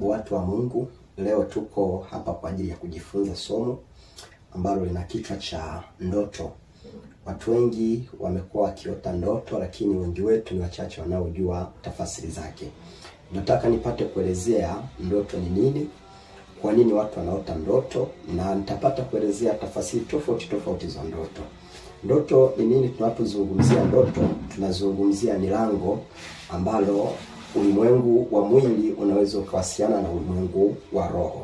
Watu wa Mungu, leo tuko hapa kwa ajili ya kujifunza somo ambalo lina kichwa cha ndoto. Watu wengi wamekuwa wakiota ndoto, lakini wengi wetu ni wachache wanaojua tafasiri zake. Nataka nipate kuelezea ndoto ni nini, kwa nini watu wanaota ndoto, na nitapata kuelezea tafasiri tofauti za ndoto. Ndoto ni nini? Tunapozungumzia ndoto, tunazungumzia ni lango ambalo ulimwengu wa mwili unaweza kuwasiliana na ulimwengu wa roho.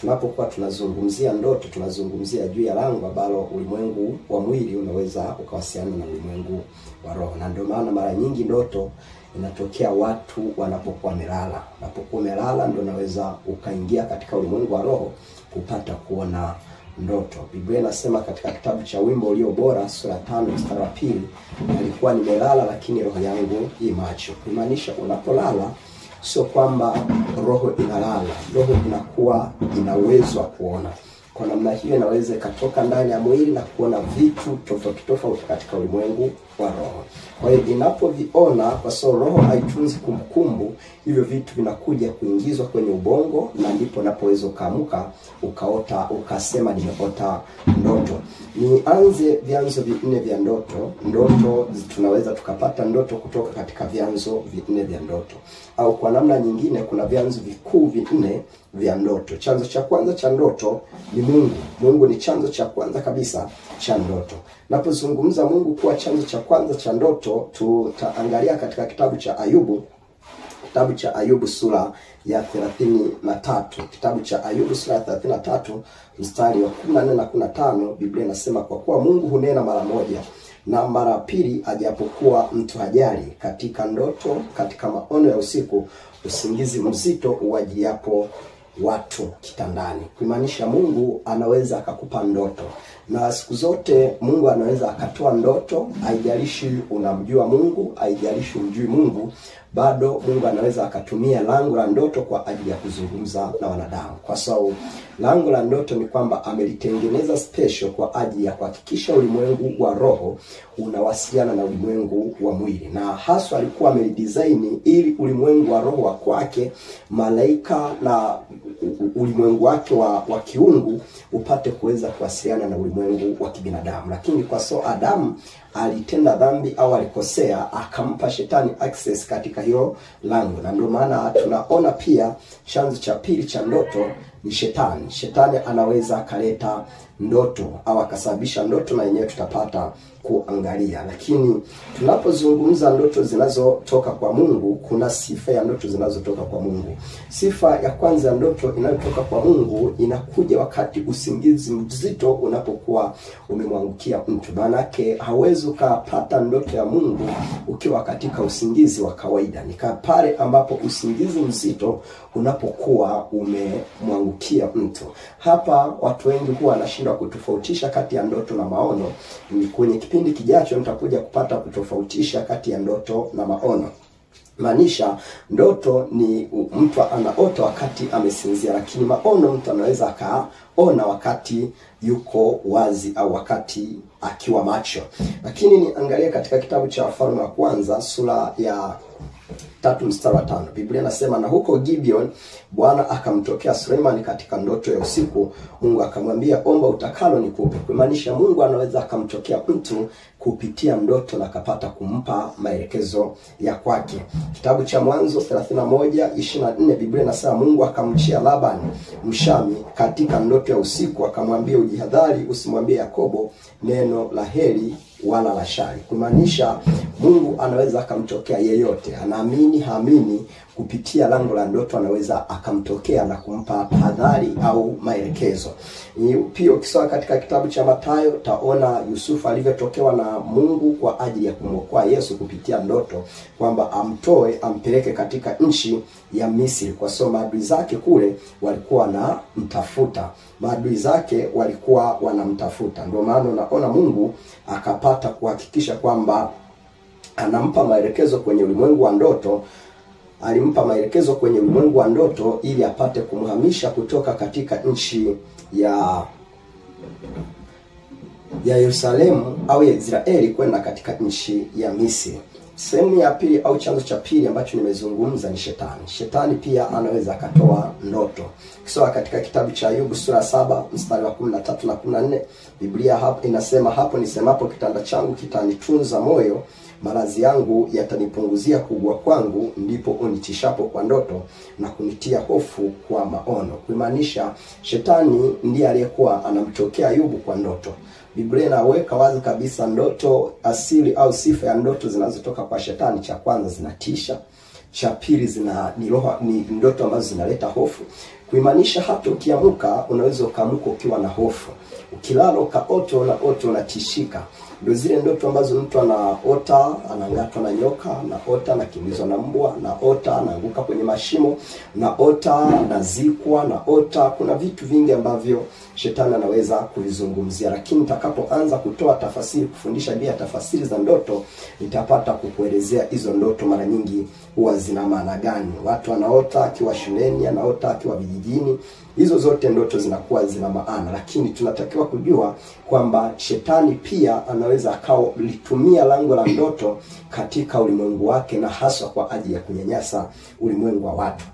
Tunapokuwa tunazungumzia ndoto, tunazungumzia juu ya lango ambalo ulimwengu wa mwili unaweza ukawasiliana na ulimwengu wa roho. Na ndio maana mara nyingi ndoto inatokea watu wanapokuwa wamelala. Unapokuwa umelala ndio unaweza ukaingia katika ulimwengu wa roho kupata kuona ndoto. Biblia inasema katika kitabu cha Wimbo Ulio Bora sura 5 mstari wa 2, nilikuwa nimelala lakini roho yangu i macho. Kumaanisha unapolala sio kwamba roho inalala, roho inakuwa ina uwezo wa kuona. Kwa namna hiyo inaweza ikatoka ndani ya mwili na kuona vitu tofauti katika ulimwengu wa roho. Kwa hiyo inapoviona, kwa sababu roho haitunzi kumbukumbu, hivyo vitu vinakuja kuingizwa kwenye ubongo, na ndipo unapoweza ukaamka ukaota ukasema nimeota ndoto. Nianze vyanzo vinne vya ndoto. Ndoto tunaweza tukapata ndoto kutoka katika vyanzo vinne vya ndoto, au kwa namna nyingine kuna vyanzo vikuu vinne vya ndoto. Chanzo cha kwanza cha ndoto ni Mungu. Mungu ni chanzo cha kwanza kabisa cha ndoto. Napozungumza Mungu kuwa chanzo cha kwanza cha ndoto, tutaangalia katika kitabu cha Ayubu. Kitabu cha Ayubu sura ya 33. Kitabu cha Ayubu sura ya 33 mstari wa 14 na 15, Biblia inasema kwa kuwa Mungu hunena mara moja na mara pili ajapokuwa mtu hajali, katika ndoto, katika maono ya usiku, usingizi mzito uwajiliapo watu kitandani. Kumaanisha Mungu anaweza akakupa ndoto, na siku zote Mungu anaweza akatoa ndoto. Haijalishi unamjua Mungu, haijalishi umjui Mungu, bado Mungu anaweza akatumia lango la ndoto kwa ajili ya kuzungumza na wanadamu. Kwa sababu lango la ndoto ni kwamba amelitengeneza special kwa ajili ya kuhakikisha ulimwengu wa roho unawasiliana na ulimwengu wa mwili, na haswa alikuwa amelidesign ili ulimwengu wa roho wa kwake, malaika na ulimwengu wake wa kiungu upate kuweza kuwasiliana na ulimwengu wa kibinadamu. Lakini kwa sababu Adamu alitenda dhambi au alikosea, akampa shetani access katika hiyo lango, na ndio maana tunaona pia chanzo cha pili cha ndoto ni shetani. Shetani anaweza akaleta ndoto au akasababisha ndoto, na yenyewe tutapata kuangalia. Lakini tunapozungumza ndoto zinazotoka kwa Mungu, kuna sifa ya ndoto zinazotoka kwa Mungu. Sifa ya kwanza ya ndoto inayotoka kwa Mungu inakuja wakati usingizi mzito unapokuwa umemwangukia mtu. Maana yake hauwezi ukapata ndoto ya Mungu ukiwa katika usingizi wa kawaida. Ni pale ambapo usingizi mzito unapokuwa umemwangukia mtu. Hapa watu wengi huwa wanashindwa kutofautisha kati ya ndoto na maono. Ni kwenye kipindi kijacho nitakuja kupata kutofautisha kati ya ndoto na maono. Maanisha ndoto ni mtu anaota wakati amesinzia, lakini maono mtu anaweza akaona wakati yuko wazi au wakati akiwa macho. Lakini niangalie katika kitabu cha Wafalme wa kwanza sura ya 3 mstari wa 5. Biblia inasema na huko Gibeon Bwana akamtokea Suleiman katika ndoto ya usiku. Mungu akamwambia omba utakalo nikupe. Kumaanisha Mungu anaweza akamtokea mtu kupitia ndoto na akapata kumpa maelekezo ya kwake. Kitabu cha Mwanzo 31:24, Biblia inasema Mungu akamjia Laban Mshami katika ndoto ya usiku, akamwambia ujihadhari, usimwambie Yakobo neno la heri wala la shari. Kumaanisha Mungu anaweza akamtokea yeyote, anaamini haamini, kupitia lango la ndoto anaweza akamtokea na kumpa hadhari au maelekezo. Pia ukisoma katika kitabu cha Mathayo taona Yusufu alivyotokewa na Mungu kwa ajili ya kumwokoa Yesu kupitia ndoto, kwamba amtoe ampeleke katika nchi ya Misri, kwa sababu maadui zake kule walikuwa wanamtafuta. Ndio maana unaona Mungu akapata kuhakikisha kwamba anampa maelekezo kwenye ulimwengu wa ndoto. Alimpa maelekezo kwenye ulimwengu wa ndoto ili apate kumhamisha kutoka katika nchi ya Yerusalemu au ya Israeli kwenda katika nchi ya Misri. Sehemu ya pili au chanzo cha pili ambacho nimezungumza ni shetani. Shetani pia anaweza akatoa ndoto. Kisoma katika kitabu cha Ayubu sura 7 mstari wa 13 na 14, Biblia hapo inasema, hapo nisemapo kitanda changu kitanitunza moyo, maradhi yangu yatanipunguzia kuugua kwangu, ndipo unitishapo kwa ndoto na kunitia hofu kwa maono. Kumaanisha shetani ndiye aliyekuwa anamtokea Ayubu kwa ndoto. Biblia inaweka wazi kabisa ndoto asili au sifa ya ndoto zinazotoka kwa shetani. Cha kwanza zinatisha, cha pili ni ndoto ambazo zinaleta hofu. Kuimaanisha hata ukiamka unaweza ukaamka ukiwa na hofu. Ukilala ukaota unatishika. Ndio zile ndoto ambazo mtu anaota anangatwa na nyoka, anaota anakimbizwa na mbwa, anaota anaanguka kwenye mashimo, anaota anazikwa, anaota kuna vitu vingi ambavyo shetani anaweza kuvizungumzia. Lakini nitakapoanza kutoa tafasiri, kufundisha juu ya tafasiri za ndoto, nitapata kukuelezea hizo ndoto mara nyingi huwa zina maana gani. Watu wanaota akiwa shuleni, anaota akiwa vijijini. Hizo zote ndoto zinakuwa zina maana, lakini tunatakiwa kujua kwamba shetani pia anaweza akalitumia lango la ndoto katika ulimwengu wake, na hasa kwa ajili ya kunyanyasa ulimwengu wa watu.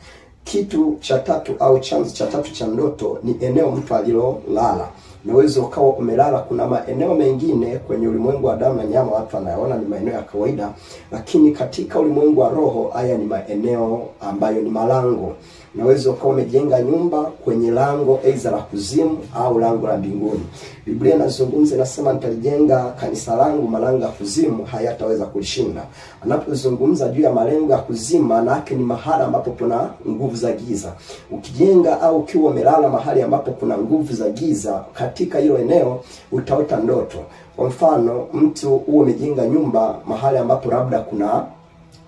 Kitu cha tatu au chanzo cha tatu cha ndoto ni eneo mtu alilolala. Unaweza ukawa umelala, kuna maeneo mengine kwenye ulimwengu wa damu na nyama watu wanayaona ni maeneo ya kawaida, lakini katika ulimwengu wa roho haya ni maeneo ambayo ni malango. Unaweza ukawa umejenga nyumba kwenye lango aidha la kuzimu au lango la mbinguni. Biblia inazungumza, inasema nitalijenga kanisa langu, malango ya kuzimu hayataweza kulishinda. Anapozungumza juu ya malango ya kuzimu, maana yake ni mahali ambapo kuna nguvu za giza. Ukijenga au ukiwa umelala mahali ambapo kuna nguvu za giza, katika hilo eneo utaota ndoto. Kwa mfano, mtu umejenga nyumba mahali ambapo labda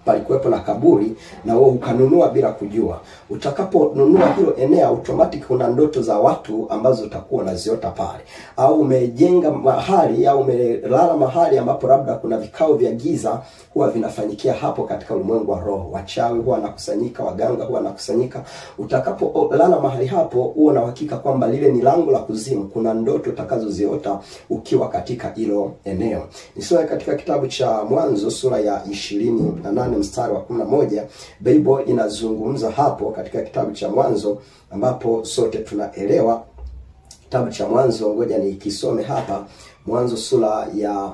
palikuwepo na kaburi na wewe ukanunua bila kujua. Utakaponunua hilo eneo, automatic kuna ndoto za watu ambazo utakuwa unaziota pale. Au umejenga mahali au umelala mahali ambapo labda kuna vikao vya giza huwa vinafanyikia hapo katika ulimwengu wa roho. Wachawi huwa wanakusanyika, waganga huwa wanakusanyika. Utakapolala mahali hapo, huwa na uhakika kwamba lile ni lango la kuzimu. Kuna ndoto utakazoziota ukiwa katika hilo eneo. Nisome katika kitabu cha Mwanzo sura ya 28 mstari wa 11. Biblia inazungumza hapo katika kitabu cha Mwanzo, ambapo sote tunaelewa kitabu cha Mwanzo. Ngoja nikisome hapa. Mwanzo sura ya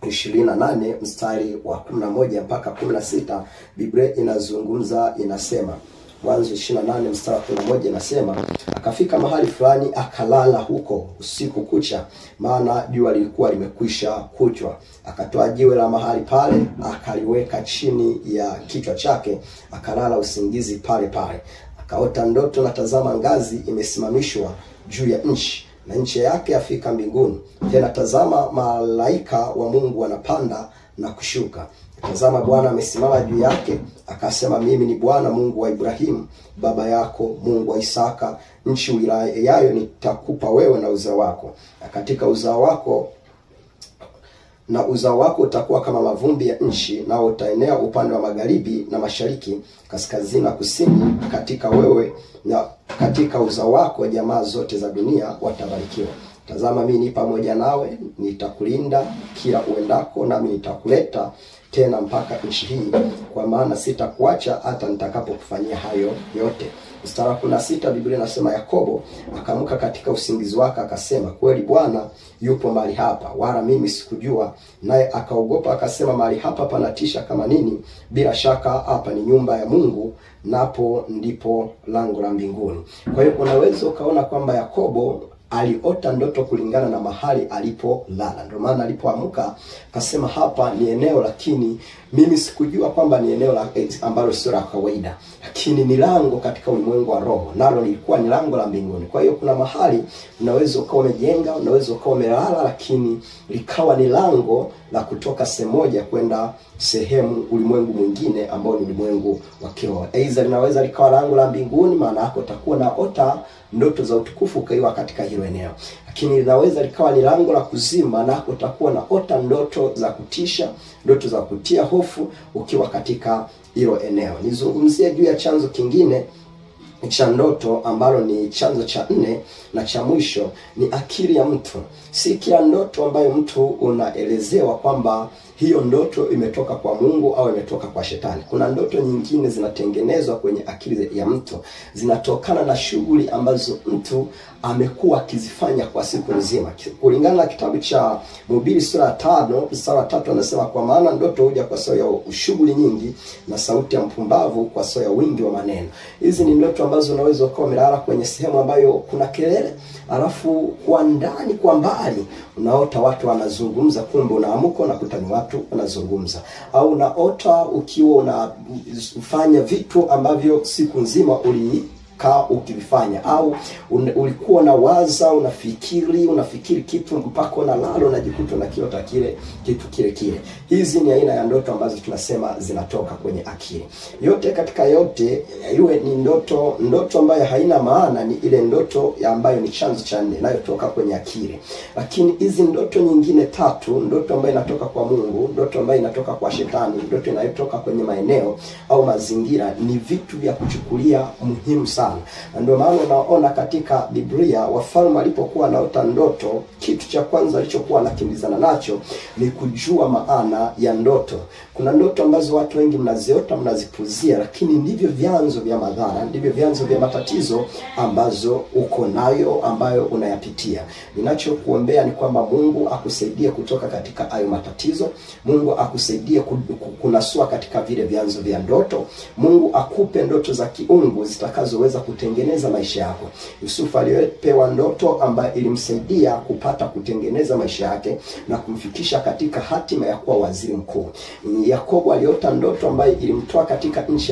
28 mstari wa 11 mpaka 16. Biblia inazungumza, inasema, Mwanzo 28 mstari wa 11 inasema, akafika mahali fulani akalala huko usiku kucha, maana jua lilikuwa limekwisha kuchwa. Akatoa jiwe la mahali pale, akaliweka chini ya kichwa chake, akalala usingizi pale pale. Akaota ndoto, na tazama, ngazi imesimamishwa juu ya nchi, na nchi yake afika mbinguni. Tena tazama, malaika wa Mungu wanapanda na kushuka. Tazama, Bwana amesimama juu yake, akasema, mimi ni Bwana Mungu wa Ibrahimu baba yako, Mungu wa Isaka. Nchi uilayayo nitakupa wewe na uzao wako, na katika uzao wako utakuwa kama mavumbi ya nchi, nao utaenea upande wa magharibi na mashariki, kaskazini na kusini. Katika wewe na katika uzao wako jamaa zote za dunia watabarikiwa. Tazama, mimi ni pamoja nawe, nitakulinda kila uendako, nami nitakuleta tena mpaka nchi hii, kwa maana sitakuacha hata nitakapokufanyia hayo yote. Mstari wa 16, Biblia inasema, Yakobo akaamka katika usingizi wake, akasema, kweli Bwana yupo mahali hapa, wala mimi sikujua. Naye akaogopa, akasema, mahali hapa panatisha kama nini! Bila shaka hapa ni nyumba ya Mungu, napo ndipo lango la mbinguni. Kwa hiyo unaweza ukaona kwamba Yakobo aliota ndoto kulingana na mahali alipolala. Ndio maana alipoamka akasema, hapa ni eneo, lakini mimi sikujua kwamba ni eneo ambalo sio la kawaida, lakini ni lango katika ulimwengu wa roho, nalo lilikuwa ni lango la mbinguni. Kwa hiyo kuna mahali unaweza ukawa umejenga, unaweza ukawa umelala, lakini likawa ni lango la kutoka sehemu moja kwenda sehemu ulimwengu mwingine ambao ni ulimwengu wa kiroho. Aidha linaweza likawa lango la mbinguni, maana yako utakuwa naota ndoto za utukufu ukiwa katika hilo eneo. Lakini linaweza likawa ni lango la kuzimu, maana utakuwa naota ndoto za kutisha, ndoto za kutia hofu ukiwa katika hilo eneo. Nizungumzie juu ya chanzo kingine cha ndoto ambalo ni chanzo cha 4 na cha mwisho, ni akili ya mtu. Si kila ndoto ambayo mtu unaelezewa kwamba hiyo ndoto imetoka kwa Mungu au imetoka kwa shetani. Kuna ndoto nyingine zinatengenezwa kwenye akili ya mtu, zinatokana na shughuli ambazo mtu amekuwa akizifanya kwa siku nzima. Kulingana na kitabu cha Mhubiri sura ya 5 mstari wa 3 anasema, kwa maana ndoto huja kwa sababu ya shughuli nyingi, na sauti ya mpumbavu kwa sababu ya wingi wa maneno. Hizi ni ndoto ambazo unaweza ukawa umelala kwenye sehemu ambayo kuna kelele, alafu kwa ndani kwa mbali unaota watu wanazungumza, kumbe unaamka na kuta ni watu wanazungumza. Au unaota ukiwa unafanya vitu ambavyo siku nzima ukivifanya, au ulikuwa na waza, unafikiri kitu mpaka unalala unajikuta na kiota kitu kile. Hizi ni aina ya ndoto ambazo tunasema zinatoka kwenye akili. Yote katika yote, iwe ni ndoto ambayo haina maana, ni ile ndoto ambayo ni chanzo cha nne inayotoka kwenye akili. Lakini hizi ndoto nyingine tatu, ndoto ambayo inatoka kwa Mungu, ndoto ambayo inatoka kwa shetani, ndoto inayotoka kwenye maeneo au mazingira, ni vitu vya kuchukulia muhimu sana. Ndio maana unaona katika Biblia wafalme walipokuwa naota ndoto, kitu cha kwanza alichokuwa anakimbizana nacho ni kujua maana ya ndoto. Kuna ndoto ambazo watu wengi mnaziota, mnazipuzia, lakini ndivyo vyanzo vya madhara, ndivyo vyanzo vya matatizo ambazo uko nayo, ambayo unayapitia. Ninachokuombea ni kwamba Mungu akusaidie kutoka katika hayo matatizo. Mungu akusaidie kunasua katika vile vyanzo vya ndoto. Mungu akupe ndoto za kiungu zitakazoweza kutengeneza maisha yako. Yusufu alipewa ndoto ambayo ilimsaidia kupata kutengeneza maisha yake na kumfikisha katika hatima ya kuwa waziri mkuu. Yakobo aliota ndoto ambayo ilimtoa katika nchi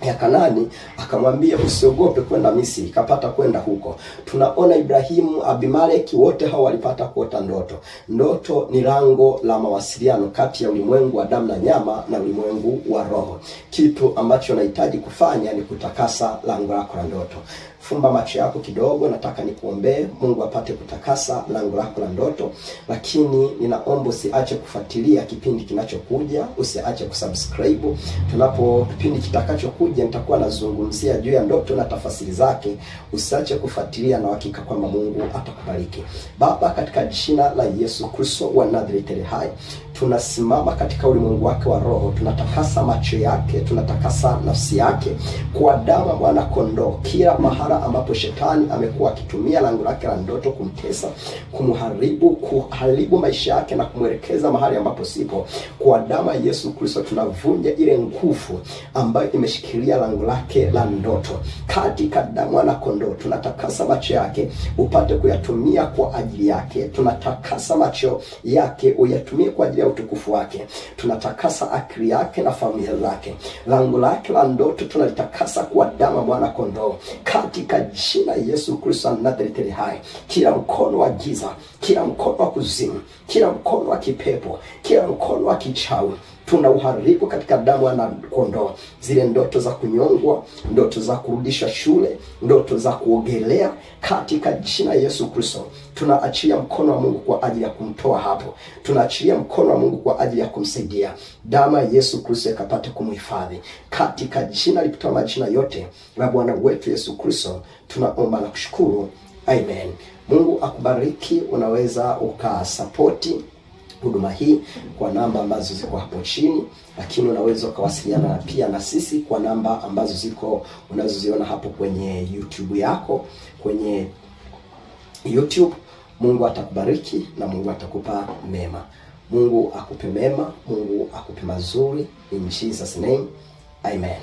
ya Kanaani, akamwambia usiogope kwenda Misri, kapata kwenda huko. Tunaona Ibrahimu, Abimeleki, wote hao walipata kuota ndoto. Ndoto ni lango la mawasiliano kati ya ulimwengu wa damu na nyama na ulimwengu wa roho. Kitu ambacho unahitaji kufanya ni kutakasa lango lako la ndoto. Fumba macho yako kidogo, nataka nikuombee Mungu apate kutakasa lango lako la ndoto. Lakini ninaomba usiache kufuatilia kipindi kinachokuja, usiache kusubscribe. Kipindi kitakachokuja nitakuwa nazungumzia juu ya ndoto na tafasiri zake. Usiache kufuatilia, na hakika kwamba Mungu atakubariki. Baba, katika jina la Yesu Kristo wa Nazareti hai, tunasimama katika ulimwengu wake wa roho, tunatakasa macho yake, tunatakasa nafsi yake kwa damu ya mwana kondoo. Kila mahala ambapo shetani amekuwa akitumia lango lake la ndoto kumtesa, kuharibu maisha yake na kumwelekeza mahali ambapo sipo, kwa damu ya Yesu Kristo tunavunja ile nguvu ambayo imeshikilia lango lake la ndoto. Katika damu ya kondoo tunatakasa macho yake upate kuyatumia kwa ajili yake. Tunatakasa macho yake uyatumie kwa ajili ya utukufu wake. Tunatakasa akili yake na familia zake. Lango lake la ndoto tunalitakasa kwa damu ya mwana kondoo. Katika jina Yesu Kristo Nazareti hai, kila mkono wa giza, kila mkono wa kuzimu, kila mkono wa kipepo, kila mkono wa kichawi, tunauharibu katika damu ya kondoo. Zile ndoto za kunyongwa, ndoto za kurudisha shule, ndoto za kuogelea, katika jina Yesu Kristo tunaachilia mkono wa Mungu kwa ajili ya kumtoa hapo. Tunaachilia mkono wa Mungu kwa ajili ya kumsaidia. Damu ya Yesu Kristo ikapate kumhifadhi. Katika jina lipitalo majina yote la Bwana wetu Yesu Kristo tunaomba na kushukuru. Amen. Mungu akubariki. Unaweza ukasapoti huduma hii kwa namba ambazo ziko hapo chini, lakini unaweza ukawasiliana pia na sisi kwa namba ambazo ziko unazoziona hapo kwenye YouTube yako, kwenye YouTube. Mungu atakubariki na Mungu atakupa mema. Mungu akupe mema, Mungu akupe mazuri, in Jesus name. Amen.